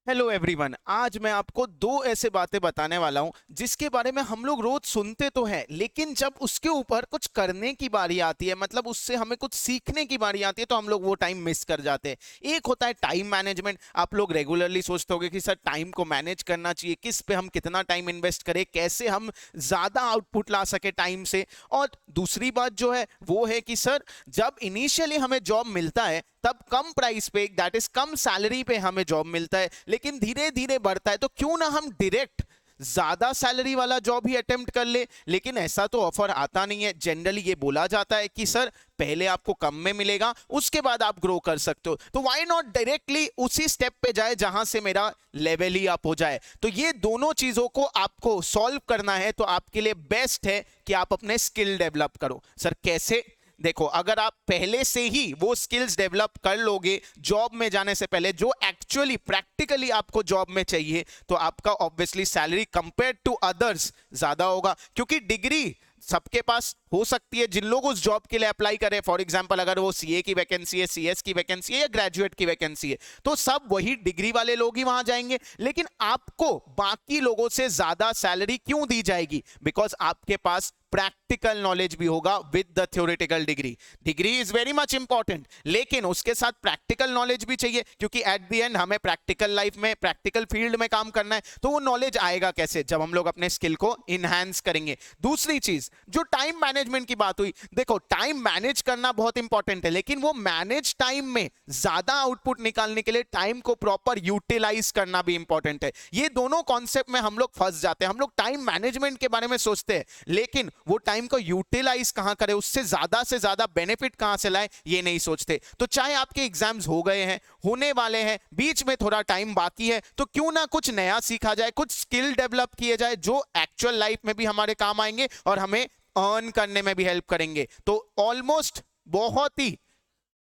Hello everyone. आज मैं आपको दो ऐसे बातें बताने वाला हूं जिसके बारे में हम लोग रोज सुनते तो हैं, लेकिन जब उसके ऊपर कुछ करने की बारी आती है, मतलब उससे हमें कुछ सीखने की बारी आती है, तो हम लोग वो टाइम मिस कर जाते हैं। एक होता है टाइम मैनेजमेंट। आप लोग रेगुलरली सोचते होंगे कि सर टाइम को मैनेज करना चाहिए, किस पे हम कितना टाइम इन्वेस्ट करें, कैसे हम ज्यादा आउटपुट ला सके टाइम से। और दूसरी बात जो है वो है कि सर जब इनिशियली हमें जॉब मिलता है तब कम प्राइस पे, दैट इज कम सैलरी पे हमें जॉब मिलता है, लेकिन धीरे धीरे बढ़ता है। तो क्यों ना हम डायरेक्ट ज्यादा सैलरी वाला जॉब ही अटेम्प्ट कर ले। लेकिन ऐसा तो ऑफर आता नहीं है। जनरली ये बोला जाता है कि सर पहले आपको कम में मिलेगा, उसके बाद आप ग्रो कर सकते हो। तो व्हाई नॉट डायरेक्टली उसी स्टेप पे जाए जहां से मेरा लेवल ही अप हो जाए। तो ये दोनों चीजों को आपको सॉल्व करना है, तो आपके लिए बेस्ट है कि आप अपने स्किल डेवलप करो। सर कैसे? देखो, अगर आप पहले से ही वो स्किल्स डेवलप कर लोगे जॉब में जाने से पहले, जो एक्चुअली प्रैक्टिकली आपको जॉब में चाहिए, तो आपका obviously salary compare to others ज्यादा होगा। क्योंकि डिग्री सबके पास हो सकती है, जिन लोग उस जॉब के लिए अप्लाई करें, फॉर एग्जांपल अगर वो सीए की वैकेंसी है, सीएस की वैकेंसी है या ग्रेजुएट की वैकेंसी है, तो सब वही डिग्री वाले लोग ही वहां जाएंगे। लेकिन आपको बाकी लोगों से ज्यादा सैलरी क्यों दी जाएगी? बिकॉज आपके पास प्रैक्टिकल नॉलेज भी होगा with the theoretical degree. Degree is very much important, लेकिन उसके साथ प्रैक्टिकल नॉलेज भी चाहिए, क्योंकि एट द एंड हमें प्रैक्टिकल लाइफ में, प्रैक्टिकल फील्ड में काम करना है। तो वो नॉलेज आएगा कैसे? जब हम लोग अपने स्किल को इनहैंस करेंगे। दूसरी चीज, जो टाइम मैनेजमेंट की बात हुई, देखो टाइम मैनेज करना बहुत इंपॉर्टेंट है, लेकिन वो मैनेज टाइम में ज्यादा आउटपुट निकालने के लिए टाइम को प्रॉपर यूटिलाइज करना भी इंपॉर्टेंट है। ये दोनों कॉन्सेप्ट में हम लोग फंस जाते हैं। हम लोग टाइम मैनेजमेंट के बारे में सोचते हैं, लेकिन वो टाइम को यूटिलाइज कहां करें, उससे ज्यादा बेनिफिट कहां से लाए, ये नहीं सोचते। तो चाहे आपके एग्जाम्स हो गए हैं, होने वाले हैं, बीच में थोड़ा टाइम बाकी है, तो क्यों ना कुछ नया सीखा जाए, कुछ स्किल डेवलप किए जाए जो एक्चुअल लाइफ में भी हमारे काम आएंगे और हमें अर्न करने में भी हेल्प करेंगे। तो ऑलमोस्ट बहुत ही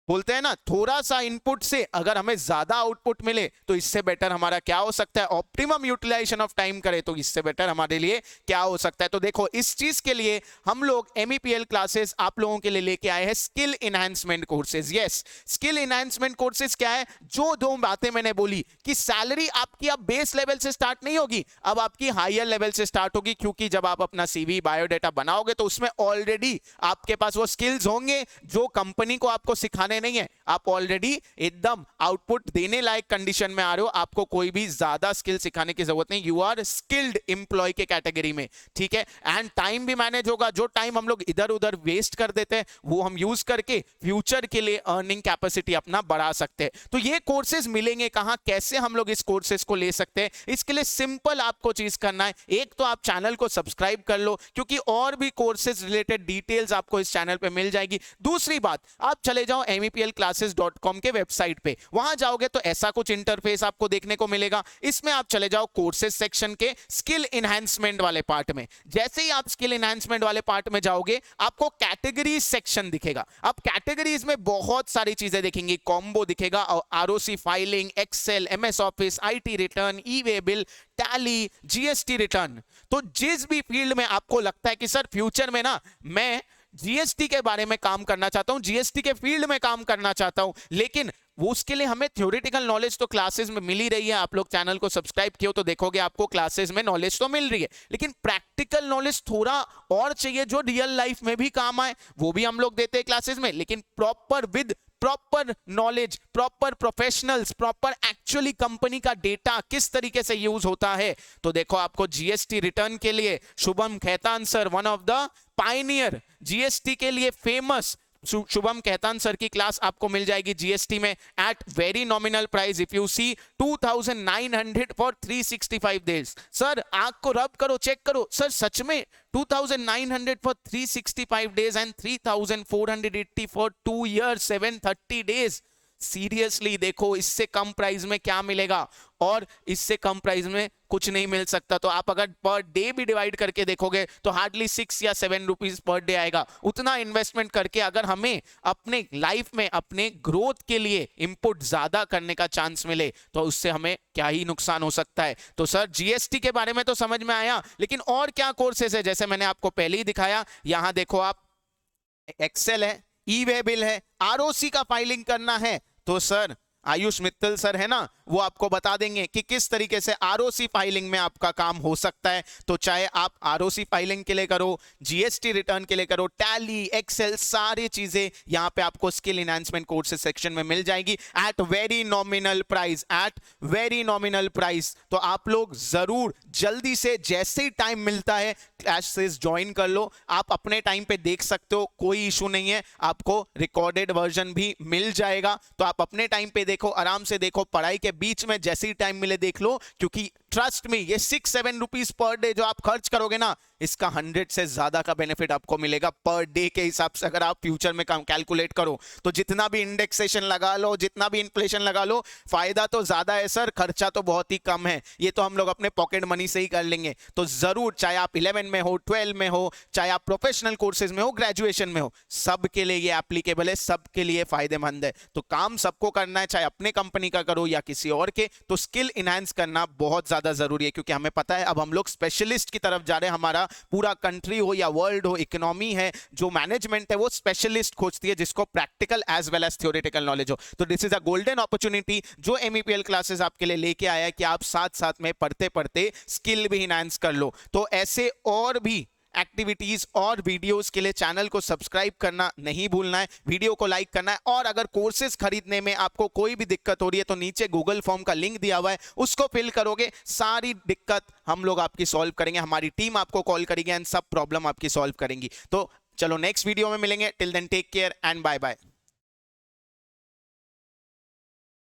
बोलते हैं ना, थोड़ा सा इनपुट से अगर हमें ज्यादा आउटपुट मिले, तो इससे बेटर हमारा क्या हो सकता है? ऑप्टिमम यूटिलाइजेशन ऑफ टाइम करे तो इससे बेटर हमारे लिए क्या हो सकता है? तो देखो, इस चीज के लिए हम लोग MEPL क्लासेस आप लोगों के लिए लेके आए हैं, skill enhancement courses. Yes, skill enhancement courses क्या है? जो दो बातें मैंने बोली कि सैलरी आपकी अब बेस लेवल से स्टार्ट नहीं होगी, अब आपकी हायर लेवल से स्टार्ट होगी, क्योंकि जब आप अपना CV बायोडाटा बनाओगे तो उसमें ऑलरेडी आपके पास वो स्किल्स होंगे जो कंपनी को आपको सिखाने नहीं है। आप ऑलरेडी एकदम आउटपुट देने लायक कंडीशन में आ रहे हो, आपको कोई भी ज्यादा स्किल सिखाने की जरूरत नहीं। यू आर स्किल्ड एम्प्लॉय के कैटेगरी में, ठीक है। एंड टाइम भी मैनेज होगा। जो टाइम हम लोग इधर उधर वेस्ट कर देते हैं, वो हम यूज करके फ्यूचर के लिए अर्निंग कैपेसिटी अपना बढ़ा सकते हैं। तो ये कोर्सेज मिलेंगे कहां, कैसे हम लोग इस कोर्सेज को ले सकते हैं? इसके लिए सिंपल आपको चीज करना है, एक तो आप चैनल को सब्सक्राइब कर लो, क्योंकि और भी कोर्सेज रिलेटेड डिटेल्स आपको इस चैनल पे मिल जाएगी। दूसरी बात, आप चले जाओ MEPLclasses.com के वेबसाइट पे, वहां जाओगे तो ऐसा कुछ इंटरफेस आपको देखने को मिलेगा। इसमें आप चले जाओ कोर्सेज सेक्शन के स्किल इनहैंसमेंट वाले पार्ट में। जैसे ही आप स्किल इनहैंसमेंट वाले पार्ट में जाओगे, आपको कैटेगरीज सेक्शन दिखेगा। अब कैटेगरीज में बहुत सारी चीजें दिखेंगी, कॉम्बो दिखेगा, ROC filing, excel, MS office, IT return, e way bill, tally, GST return. तो जिस भी फील्ड में आपको लगता है कि सर फ्यूचर में ना मैं GST के बारे में काम करना चाहता हूं, GST के फील्ड में काम करना चाहता हूं, लेकिन वो उसके लिए हमें थ्योरेटिकल नॉलेज तो क्लासेस में मिल ही रही है। आप लोग चैनल को सब्सक्राइब किए हो तो देखोगे आपको क्लासेस में नॉलेज तो मिल रही है, लेकिन प्रैक्टिकल नॉलेज थोड़ा और चाहिए जो रियल लाइफ में भी काम आए। वो भी हम लोग देते हैं क्लासेस में, लेकिन proper with proper knowledge, proper professionals, proper actually company का डेटा किस तरीके से यूज होता है। तो देखो, आपको GST रिटर्न के लिए Shubham Khetan sir, one of the pioneer, GST के लिए फेमस शुभम खेतान सर की क्लास आपको मिल जाएगी GST में at very nominal price. If you see 2900 for 365 days. Sir आंख को रब करो, चेक करो, सर सच में 2900 for 365 days and 3480 for 2 years 730 days. Seriously देखो, इससे कम प्राइस में क्या मिलेगा? और इससे कम प्राइस में कुछ नहीं मिल सकता। तो आप अगर पर डे भी डिवाइड करके देखोगे तो हार्डली 6 या 7 रुपीज पर डे आएगा। उतना इन्वेस्टमेंट करके अगर हमें अपने लाइफ में अपने ग्रोथ के लिए इंपुट ज्यादा करने का चांस मिले, तो उससे हमें क्या ही नुकसान हो सकता है। तो सर GST के बारे में तो समझ में आया, लेकिन और क्या कोर्सेज है? जैसे मैंने आपको पहले ही दिखाया, यहां देखो आप, एक्सेल है, ई-वे बिल है, ROC का फाइलिंग करना है, तो सर आयुष मित्तल सर है ना, वो आपको बता देंगे कि किस तरीके से आरओसी फाइलिंग में आपका काम हो सकता है। तो चाहे आप आरओसी फाइलिंग के लिए करो, जीएसटी रिटर्न के लिए करो, टैली, एक्सेल, सारी चीजें यहां पे आपको स्किल एनहांसमेंट कोर्सेज सेक्शन में मिल जाएगी at very nominal price, at very nominal price. तो आप लोग जरूर जल्दी से जैसे ही टाइम मिलता है क्लासेस ज्वाइन कर लो। आप अपने टाइम पे देख सकते हो, कोई इशू नहीं है, आपको रिकॉर्डेड वर्जन भी मिल जाएगा। तो आप अपने टाइम पे देखो, आराम से देखो, पढ़ाई के बीच में जैसे ही टाइम मिले देख लो, क्योंकि ट्रस्ट मी ये 6-7 रुपीज पर डे जो आप खर्च करोगे ना, इसका 100 से ज्यादा का बेनिफिट आपको मिलेगा पर डे के हिसाब से। अगर आप फ्यूचर में कैलकुलेट करो तो जितना भी इंडेक्सेशन लगा लो, जितना भी इन्फ्लेशन लगा लो, फायदा तो ज्यादा है सर, खर्चा तो बहुत ही कम है। ये तो हम लोग अपने पॉकेट मनी से ही कर लेंगे। तो जरूर, चाहे आप 11 में हो, 12 में हो, चाहे आप प्रोफेशनल कोर्सेज में हो, ग्रेजुएशन में हो, सबके लिए ये एप्लीकेबल है, सबके लिए फायदेमंद है। तो काम सबको करना है, चाहे अपने कंपनी का करो या किसी और के। तो स्किल इनहांस करना बहुत ज्यादा जरूरी है, क्योंकि हमें पता है अब हम लोग स्पेशलिस्ट की तरफ जा रहे हैं। हमारा पूरा कंट्री हो या वर्ल्ड हो, इकोनॉमी है, जो मैनेजमेंट है, वो स्पेशलिस्ट खोजती है जिसको practical as well as theoretical knowledge हो। तो this is a golden opportunity जो MEPL क्लासेस आपके लिए लेके आया है कि आप साथ साथ में पढ़ते पढ़ते स्किल भी इनहांस कर लो। तो ऐसे और भी एक्टिविटीज और वीडियोस के लिए चैनल को सब्सक्राइब करना नहीं भूलना है, वीडियो को लाइक करना है। और अगर कोर्सेज खरीदने में आपको कोई भी दिक्कत हो रही है तो नीचे गूगल फॉर्म का लिंक दिया हुआ है, उसको फिल करोगे, सारी दिक्कत हम लोग आपकी सॉल्व करेंगे, हमारी टीम आपको कॉल करेगी एंड सब प्रॉब्लम आपकी सॉल्व करेंगी। तो चलो नेक्स्ट वीडियो में मिलेंगे, till then take care and bye bye.